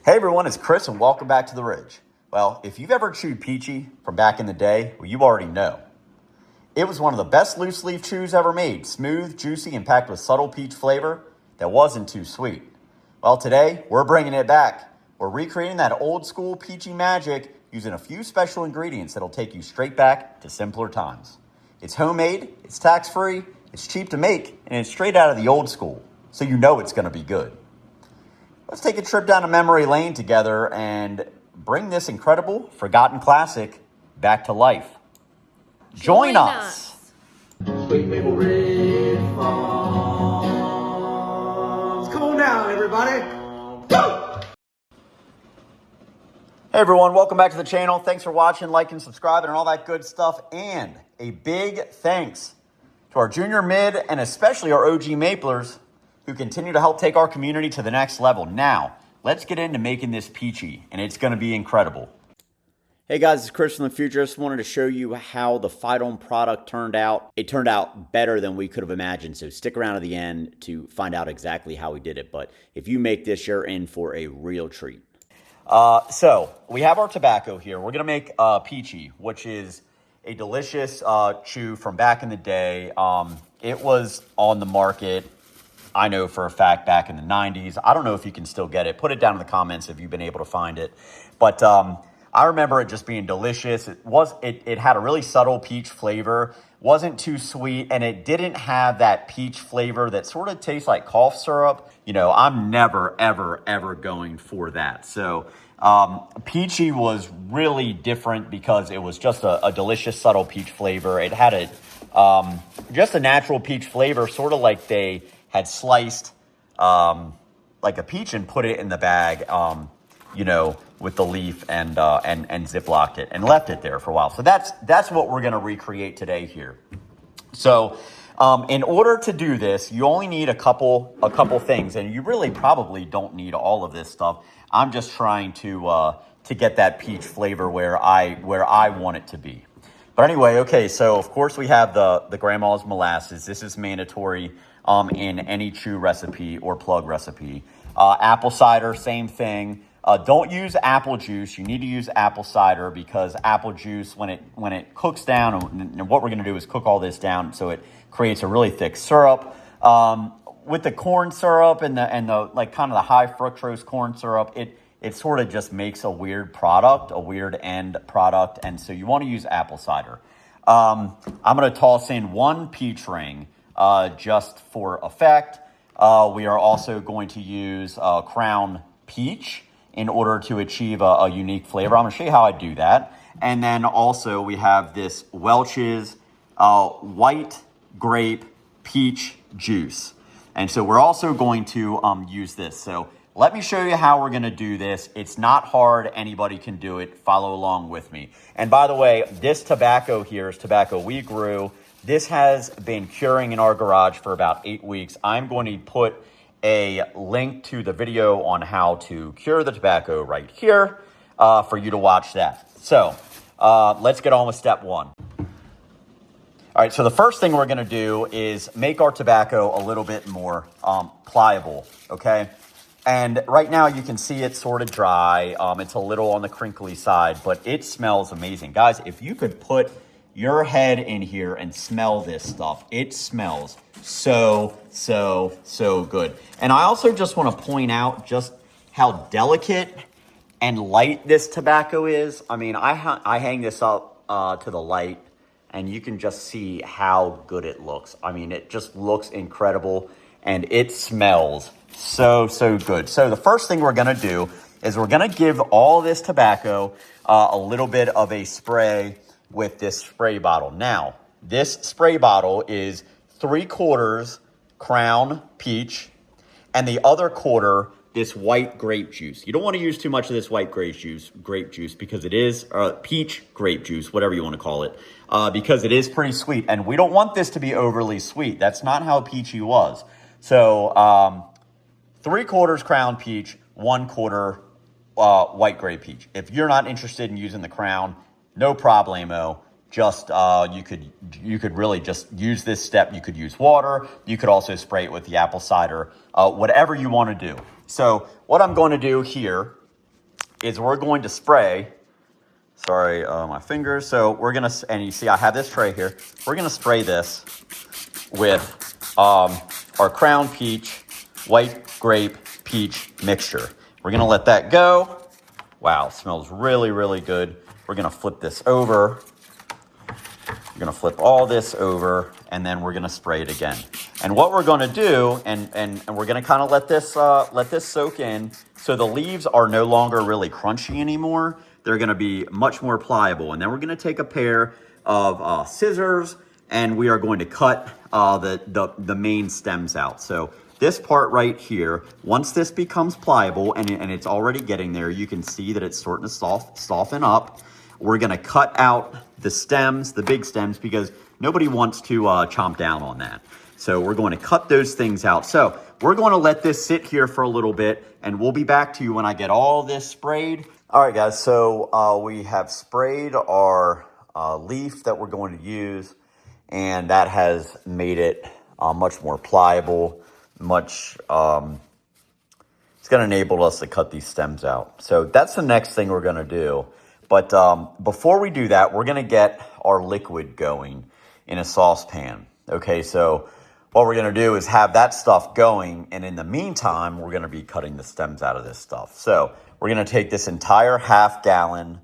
Hey everyone, it's Chris and welcome back to The Ridge. Well, if you've ever chewed Peachey from back in the day, well, you already know. It was one of the best loose leaf chews ever made, smooth, juicy, and packed with subtle peach flavor that wasn't too sweet. Well, today, we're bringing it back. We're recreating that old school Peachey magic using a few special ingredients that'll take you straight back to simpler times. It's homemade, it's tax-free, it's cheap to make, and it's straight out of the old school, so you know it's gonna be good. Let's take a trip down to memory lane together and bring this incredible, forgotten classic back to life. Join us. Sweet Maple Ridge Farms. Come on down, everybody. Go! Hey everyone, welcome back to the channel. Thanks for watching, liking, subscribing, and all that good stuff. And a big thanks to our junior, mid, and especially our OG Maplers who continue to help take our community to the next level. Now, let's get into making this Peachey, and it's going to be incredible. Hey guys, it's Chris from the future. Just wanted to show you how the Finalizing product turned out. It turned out better than we could have imagined, so stick around to the end to find out exactly how we did it. But if you make this, you're in for a real treat. So we have our tobacco here. We're going to make Peachey, which is a delicious chew from back in the day. It was on the market, I know for a fact, back in the 90s. I don't know if you can still get it. Put it down in the comments if you've been able to find it. But I remember it just being delicious. It had a really subtle peach flavor, wasn't too sweet, and it didn't have that peach flavor that sort of tastes like cough syrup. You know, I'm never, ever, ever going for that. So Peachey was really different because it was just a delicious, subtle peach flavor. It had just a natural peach flavor, sort of like they had sliced like a peach and put it in the bag, you know, with the leaf and Ziplocked it and left it there for a while. So that's what we're going to recreate today here. So in order to do this, you only need a couple things, and you really probably don't need all of this stuff. I'm just trying to get that peach flavor where I want it to be. But anyway, okay, so of course we have the grandma's molasses. This is mandatory in any chew recipe or plug recipe. Apple cider, same thing. Don't use apple juice. You need to use apple cider because apple juice, when it cooks down, and what we're going to do is cook all this down so it creates a really thick syrup. With the corn syrup and the like kind of the high fructose corn syrup, it sort of just makes a weird product, a weird end product, and so you want to use apple cider. I'm going to toss in one peach ring just for effect. We are also going to use Crown Peach in order to achieve a unique flavor. I'm going to show you how I do that. And then also we have this Welch's white grape peach juice. And so we're also going to use this. So let me show you how we're going to do this. It's not hard. Anybody can do it. Follow along with me. And by the way, this tobacco here is tobacco we grew. This has been curing in our garage for about 8 weeks. I'm going to put a link to the video on how to cure the tobacco right here for you to watch that. So let's get on with step one. All right, so the first thing we're going to do is make our tobacco a little bit more pliable, okay? And right now you can see it's sort of dry. It's a little on the crinkly side, but it smells amazing. Guys, if you could put your head in here and smell this stuff, it smells so good. And I also just want to point out just how delicate and light this tobacco is. I mean, I hang this up to the light, and you can just see how good it looks. I mean, it just looks incredible, and it smells so good. So the first thing we're going to do is we're going to give all this tobacco a little bit of a spray with this spray bottle. Now, this spray bottle is 3/4 Crown Peach, and the other quarter this white grape juice. You don't want to use too much of this white grape juice because it is peach grape juice, whatever you want to call it, because it is pretty sweet, and we don't want this to be overly sweet. That's not how Peachey was. So 3/4 Crown Peach, 1/4 white grape peach. If you're not interested in using the Crown, no problemo. Just you could really just use this step. You could use water. You could also spray it with the apple cider, whatever you want to do. So what I'm going to do here is we're going to spray, sorry, my fingers. So we're gonna, and you see I have this tray here. We're gonna spray this with our Crown Peach white grape peach mixture. We're gonna let that go. Wow, smells really, really good. We're gonna flip this over. We're gonna flip all this over, and then we're gonna spray it again. And what we're gonna do, and we're gonna kind of let this soak in, so the leaves are no longer really crunchy anymore. They're gonna be much more pliable. And then we're gonna take a pair of scissors, and we are going to cut the main stems out. So this part right here, once this becomes pliable, and it's already getting there, you can see that it's starting to soften up. We're gonna cut out the stems, the big stems, because nobody wants to chomp down on that. So we're going to cut those things out. So we're going to let this sit here for a little bit, and we'll be back to you when I get all this sprayed. All right, guys, so we have sprayed our leaf that we're going to use, and that has made it much more pliable, it's going to enable us to cut these stems out. So that's the next thing we're going to do. But before we do that, we're going to get our liquid going in a saucepan. Okay, so what we're going to do is have that stuff going, and in the meantime, we're going to be cutting the stems out of this stuff. So we're going to take this entire half-gallon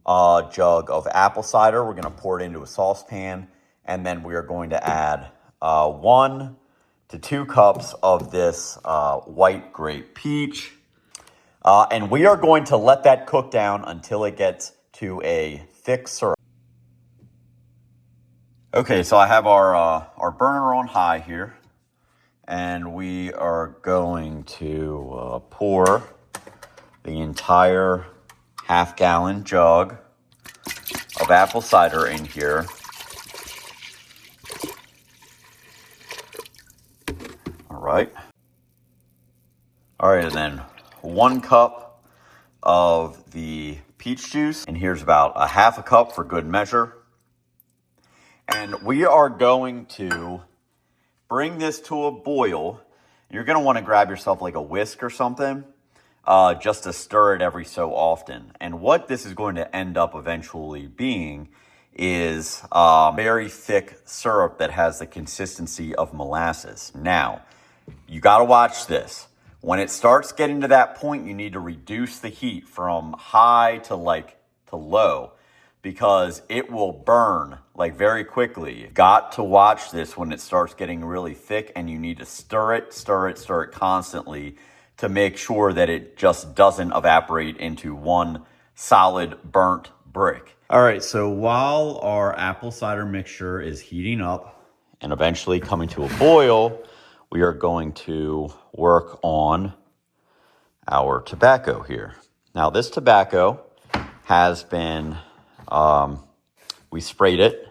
jug of apple cider. We're going to pour it into a saucepan, and then we are going to add 1 to 2 cups of this white grape peach. And we are going to let that cook down until it gets to a thick syrup. Okay, so I have our burner on high here, and we are going to pour the entire half-gallon jug of apple cider in here. All right. All right, and then 1 cup of the peach juice, and here's about a half a cup for good measure. And we are going to bring this to a boil. You're going to want to grab yourself like a whisk or something, just to stir it every so often. And what this is going to end up eventually being is very thick syrup that has the consistency of molasses. Now, you got to watch this. When it starts getting to that point, you need to reduce the heat from high to low, because it will burn like very quickly. You've got to watch this when it starts getting really thick, and you need to stir it constantly to make sure that it just doesn't evaporate into one solid burnt brick. All right, so while our apple cider mixture is heating up and eventually coming to a boil, we are going to work on our tobacco here. Now, this tobacco has been, we sprayed it,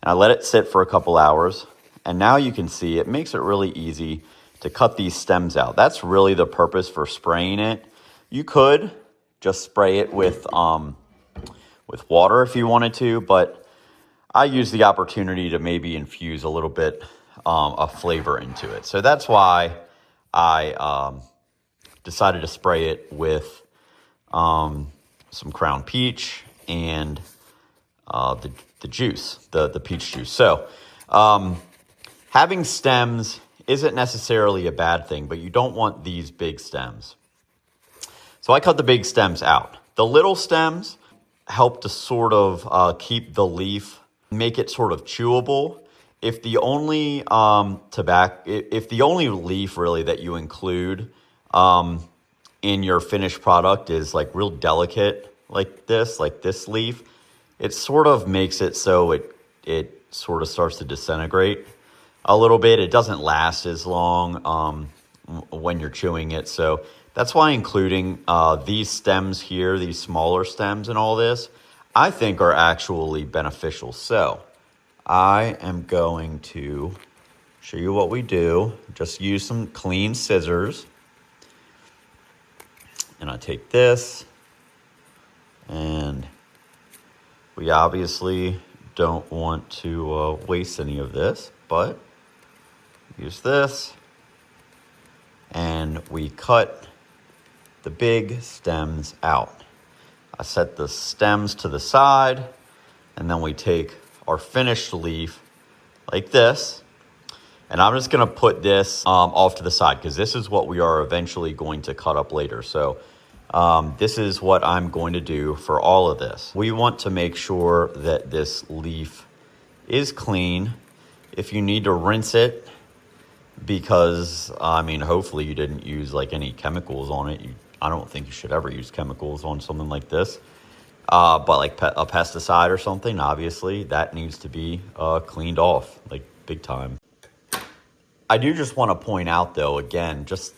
and I let it sit for a couple hours, and now you can see it makes it really easy to cut these stems out. That's really the purpose for spraying it. You could just spray it with water if you wanted to, but I use the opportunity to maybe infuse a little bit of flavor into it. So that's why I decided to spray it with some Crown Peach and the juice, the peach juice. So having stems isn't necessarily a bad thing, but you don't want these big stems. So I cut the big stems out. The little stems help to sort of keep the leaf, make it sort of chewable. If the only if the only leaf really that you include in your finished product is like real delicate, like this leaf, it sort of makes it so it sort of starts to disintegrate a little bit. It doesn't last as long when you're chewing it. So that's why including these stems here, these smaller stems and all this, I think are actually beneficial. So I am going to show you what we do. Just use some clean scissors. And I take this, and we obviously don't want to waste any of this, but use this, and we cut the big stems out. I set the stems to the side, and then we take our finished leaf like this. And I'm just gonna put this off to the side because this is what we are eventually going to cut up later. So this is what I'm going to do for all of this. We want to make sure that this leaf is clean. If you need to rinse it, because I mean, hopefully you didn't use like any chemicals on it. I don't think you should ever use chemicals on something like this. But like a pesticide or something, obviously that needs to be cleaned off, like big time. I do just want to point out though, again, just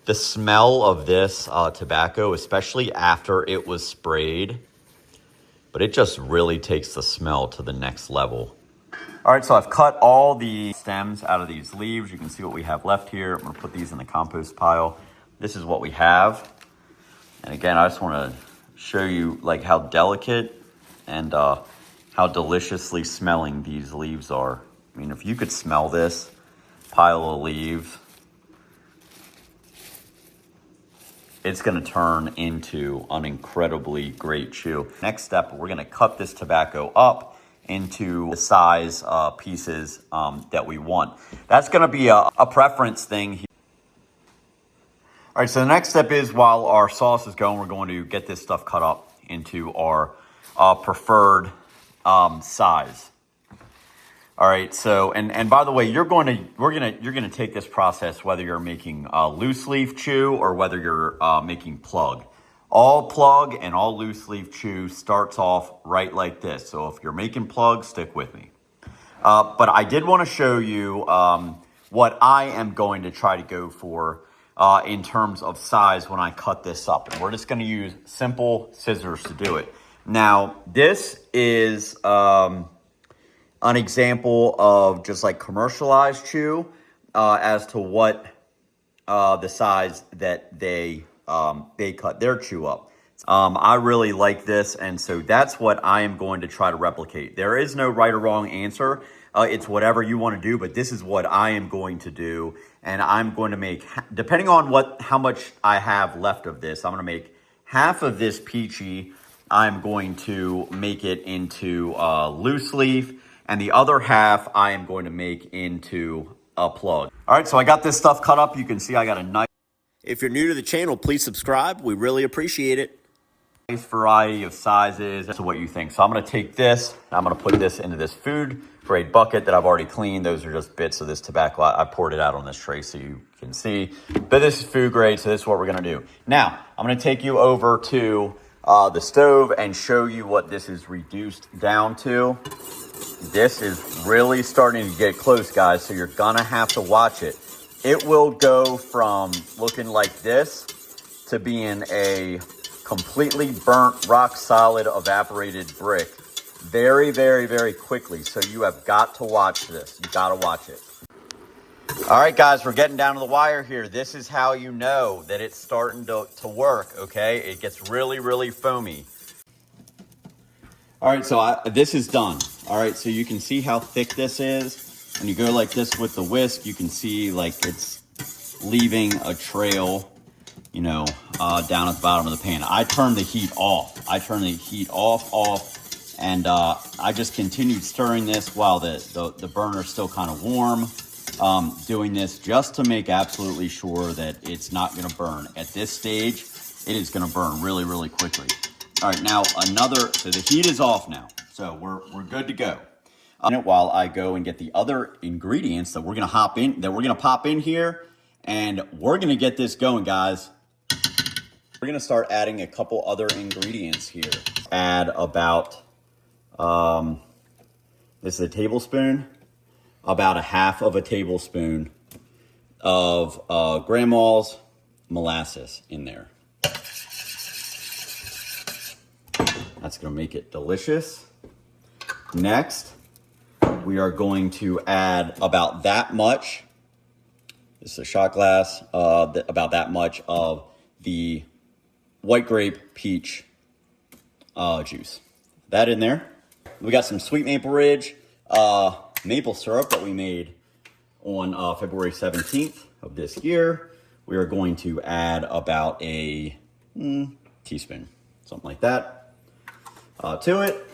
the smell of this tobacco, especially after it was sprayed, but it just really takes the smell to the next level. All right, so I've cut all the stems out of these leaves. You can see what we have left here. I'm gonna put these in the compost pile. This is what we have. And again, I just wanna show you like how delicate and how deliciously smelling these leaves are. I mean, if you could smell this pile of leaves, it's gonna turn into an incredibly great chew. Next step, we're gonna cut this tobacco up into the size pieces that we want. That's gonna be a preference thing. All right, so the next step is while our sauce is going, we're going to get this stuff cut up into our preferred size. All right, so and by the way, you're gonna take this process whether you're making loose leaf chew or whether you're making plug. All plug and all loose leaf chew starts off right like this. So if you're making plug, stick with me. But I did want to show you what I am going to try to go for in terms of size when I cut this up. And we're just going to use simple scissors to do it. Now, this is an example of just like commercialized chew as to what the size that they cut their chew up. I really like this, and so that's what I am going to try to replicate. There is no right or wrong answer. It's whatever you want to do, but this is what I am going to do, and I'm going to make, depending on how much I have left of this, I'm going to make half of this peachy. I'm going to make it into loose leaf, and the other half I am going to make into a plug. All right, so I got this stuff cut up. You can see I got a nice. If you're new to the channel, please subscribe. We really appreciate it. Nice variety of sizes. That's what you think. So I'm going to take this. I'm going to put this into this food grade bucket that I've already cleaned. Those are just bits of this tobacco. I poured it out on this tray so you can see. But this is food grade, so this is what we're going to do. Now, I'm going to take you over to the stove and show you what this is reduced down to. This is really starting to get close, guys, so you're going to have to watch it. It will go from looking like this to being a completely burnt, rock solid, evaporated brick very, very, very quickly. So you have got to watch this. You got to watch it. All right, guys, we're getting down to the wire here. This is how you know that it's starting to work, okay? It gets really, really foamy. All right, so this is done. All right, so you can see how thick this is. When you go like this with the whisk, you can see like it's leaving a trail, you know, down at the bottom of the pan. I turned the heat off. And I just continued stirring this while the burner's still kind of warm. Doing this just to make absolutely sure that it's not gonna burn. At this stage, it is gonna burn really, really quickly. All right, now so the heat is off now. So we're good to go. While I go and get the other ingredients that we're gonna pop in here, and we're gonna get this going, guys. We're gonna start adding a couple other ingredients here. Add about, this is a tablespoon, about a half of a tablespoon of grandma's molasses in there. That's gonna make it delicious. Next, we are going to add about that much, this is a shot glass, about that much of the white grape peach juice. That in there. We got some sweet maple ridge maple syrup that we made on February 17th of this year. we are going to add about a teaspoon, something like that, to it.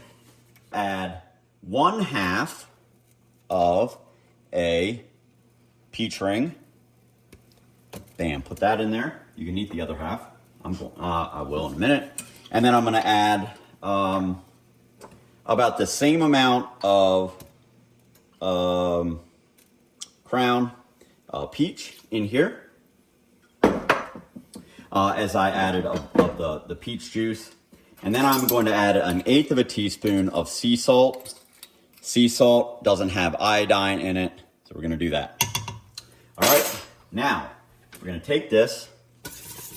Add 1/2 of a peach ring. Bam, put that in there. You can eat the other half. I will in a minute. And then I'm gonna add about the same amount of crown peach in here as I added of the peach juice. And then I'm going to add 1/8 of a teaspoon of sea salt. Sea salt doesn't have iodine in it, so we're gonna do that. All right, now we're gonna take this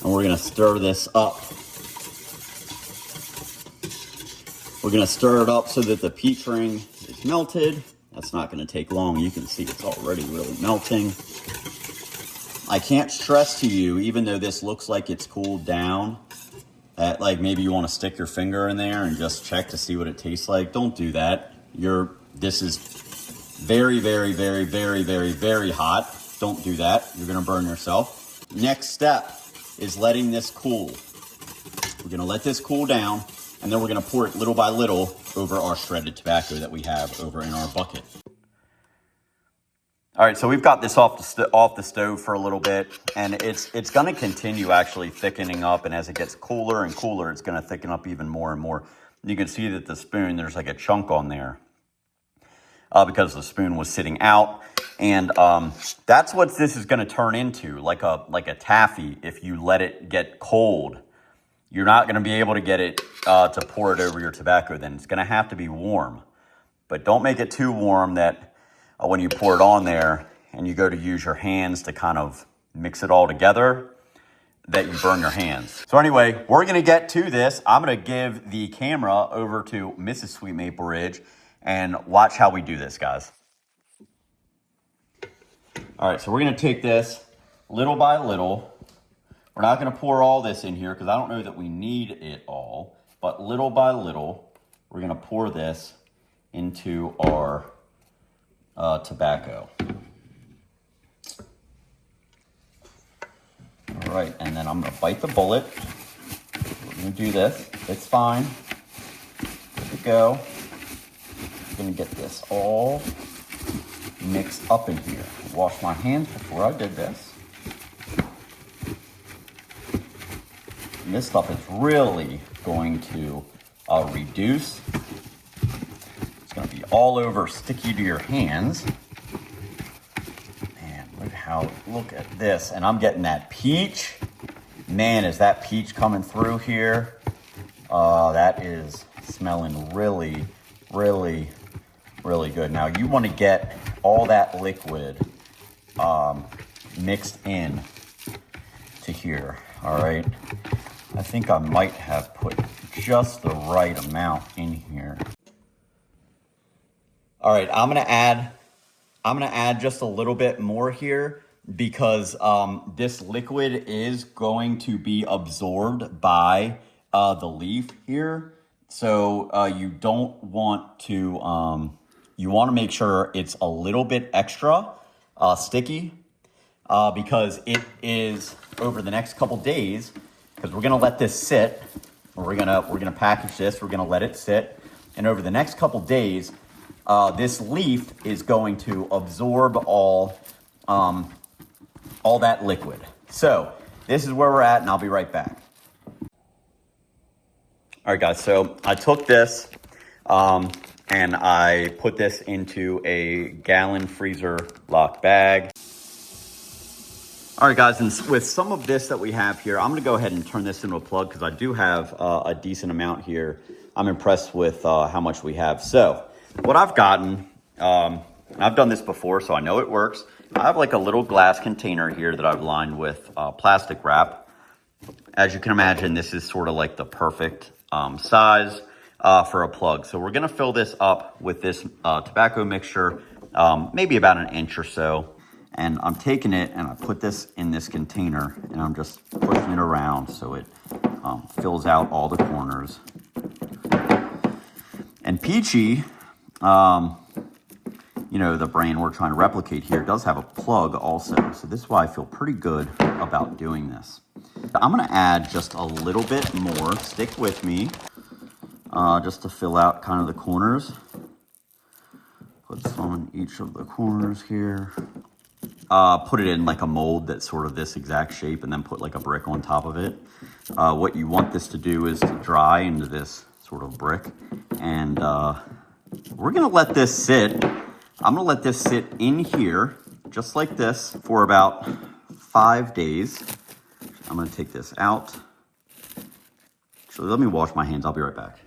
and we're gonna stir this up. We're gonna stir it up so that the peach ring is melted. That's not gonna take long. You can see it's already really melting. I can't stress to you, even though this looks like it's cooled down, that like maybe you wanna stick your finger in there and just check to see what it tastes like. Don't do that. This is very, very, very, very, very, very hot. Don't do that. You're gonna burn yourself. Next step is letting this cool. We're gonna let this cool down, and then we're gonna pour it little by little over our shredded tobacco that we have over in our bucket. All right, so we've got this off the stove for a little bit, and it's gonna continue actually thickening up, and as it gets cooler and cooler, it's gonna thicken up even more and more. You can see that the spoon, there's like a chunk on there because the spoon was sitting out. And that's what this is gonna turn into, like a taffy. If you let it get cold, you're not gonna be able to get it to pour it over your tobacco then. It's gonna have to be warm. But don't make it too warm that when you pour it on there and you go to use your hands to kind of mix it all together, that you burn your hands. So anyway, we're gonna get to this. I'm gonna give the camera over to Mrs. Sweet Maple Ridge and watch how we do this, guys. All right, so we're gonna take this little by little. We're not gonna pour all this in here because I don't know that we need it all, but little by little, we're gonna pour this into our tobacco. All right, and then I'm gonna bite the bullet. We're gonna do this, it's fine. Good to go. I'm gonna get this all mixed up in here. Wash my hands before I did this. And this stuff is really going to reduce. It's gonna be all over, sticky to your hands. Look at this, and I'm getting that peach. Man, is that peach coming through here. That is smelling really, really, really good. Now you want to get all that liquid mixed in to here, all right? I think I might have put just the right amount in here. All right, I'm gonna add just a little bit more here because this liquid is going to be absorbed by the leaf here. So you don't want to, you want to make sure it's a little bit extra sticky because it is over the next couple days, because we're gonna let this sit. We're gonna package this. We're gonna let it sit, and over the next couple days, this leaf is going to absorb all that liquid. So this is where we're at, and I'll be right back. All right, guys, so I took this and I put this into a gallon freezer lock bag. All right, guys, and with some of this that we have here, I'm gonna go ahead and turn this into a plug because I do have a decent amount here. I'm impressed with how much we have. So what I've gotten, I've done this before, so I know it works. I have like a little glass container here that I've lined with plastic wrap. As you can imagine, this is sort of like the perfect size for a plug. So we're gonna fill this up with this tobacco mixture, maybe about an inch or so. And I'm taking it and I put this in this container and I'm just pushing it around so it fills out all the corners. And Peachey the brand we're trying to replicate here does have a plug also. So this is why I feel pretty good about doing this. I'm going to add just a little bit more. Stick with me, just to fill out kind of the corners. Put some in each of the corners here. Put it in like a mold that's sort of this exact shape, and then put like a brick on top of it. What you want this to do is to dry into this sort of brick. And we're going to let this sit. I'm going to let this sit in here, just like this, for about 5 days. I'm going to take this out. Actually, let me wash my hands. I'll be right back.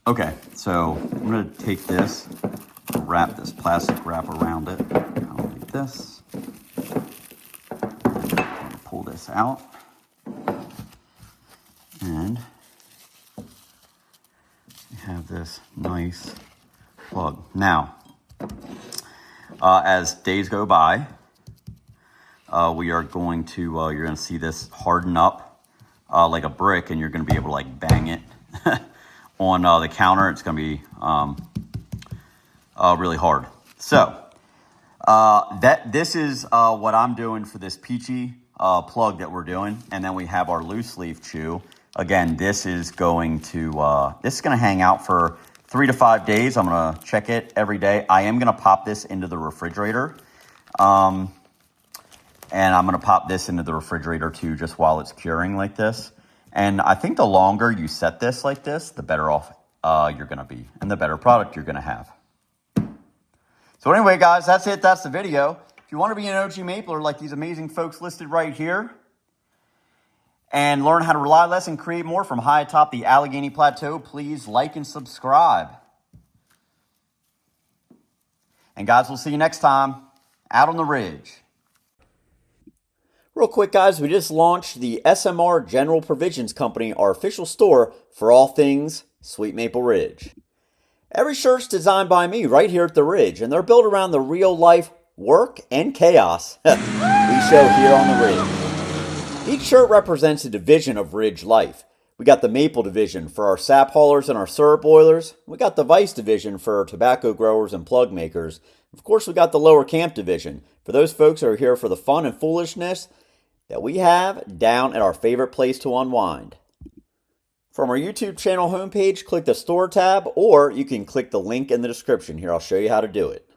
Okay, so I'm going to take this, wrap this plastic wrap around it, kind of like this. Pull this out. And we have this nice plug. Now, as days go by, we are going to, you're going to see this harden up like a brick, and you're going to be able to like bang it on the counter. It's going to be really hard. So this is what I'm doing for this Peachey plug that we're doing, and then we have our loose leaf chew. Again, this is going to hang out for 3 to 5 days. I'm going to check it every day. I am going to pop this into the refrigerator. And I'm going to pop this into the refrigerator too, just while it's curing like this. And I think the longer you set this like this, the better off you're going to be, and the better product you're going to have. So anyway, guys, that's it. That's the video. If you want to be an OG mapler like these amazing folks listed right here, and learn how to rely less and create more from high atop the Allegheny Plateau, please like and subscribe. And guys, we'll see you next time out on the ridge. Real quick, guys, we just launched the SMR General Provisions Company, our official store for all things Sweet Maple Ridge. Every shirt's designed by me right here at the Ridge, and they're built around the real-life work and chaos we show here on the Ridge. Each shirt represents a division of Ridge life. We got the Maple division for our sap haulers and our syrup boilers. We got the Vice division for our tobacco growers and plug makers. Of course, we got the Lower Camp division for those folks who are here for the fun and foolishness that we have down at our favorite place to unwind. From our YouTube channel homepage, click the store tab, or you can click the link in the description here. I'll show you how to do it.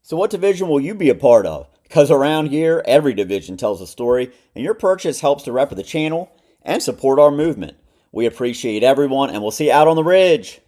So what division will you be a part of? Because around here, every division tells a story, and your purchase helps to rep the channel and support our movement. We appreciate everyone, and we'll see you out on the Ridge.